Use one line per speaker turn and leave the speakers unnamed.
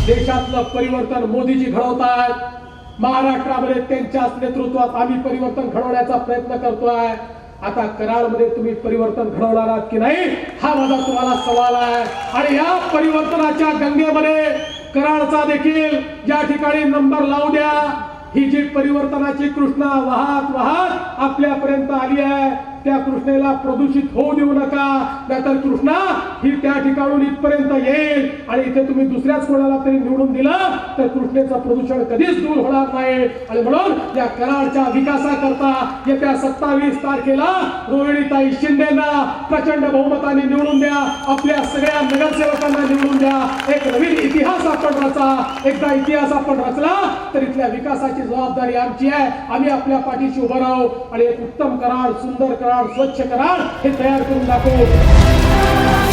देशातलं परिवर्तन मोदीजी घडवतात। महाराष्ट्रामध्ये त्यांच्याच नेतृत्वात आम्ही परिवर्तन घडवण्याचा प्रयत्न करतोय। आता कराडमध्ये तुम्ही परिवर्तन घडवणार आहात की नाही हा माझा तुम्हाला सवाल आहे। आणि या परिवर्तनाच्या गंगेमध्ये कराडचा देखील या ठिकाणी नंबर लावू द्या। ही जी परिवर्तनाची कृष्णा वाहत वाहत आपल्यापर्यंत आली आहे त्या कृष्णेला प्रदूषित होऊ देऊ नका, नाहीतर कृष्णा ही त्या ठिकाणून इथपर्यंत येईल आणि इथे तुम्ही दुसऱ्याच कोणाला तरी निवडून दिलं तर कृष्णेचं प्रदूषण कधीच दूर होणार नाही। आणि म्हणून या कराडच्या विकासाकरता येत्या 27 तारखेला रोहिणीताई शिंदेना प्रचंड बहुमताने निवडून द्या। आपल्या सगळ्या नगरसेवकांना निवडून द्या। एक नवीन इतिहास आपण रचा। एकदा इतिहास आपण रचला तर इथल्या विकासाची जबाबदारी आमची आहे। आम्ही आपल्या पाठीशी उभं राहू आणि एक उत्तम कराड, सुंदर कराड, स्वच्छ कराड हे तयार करून दाखवू।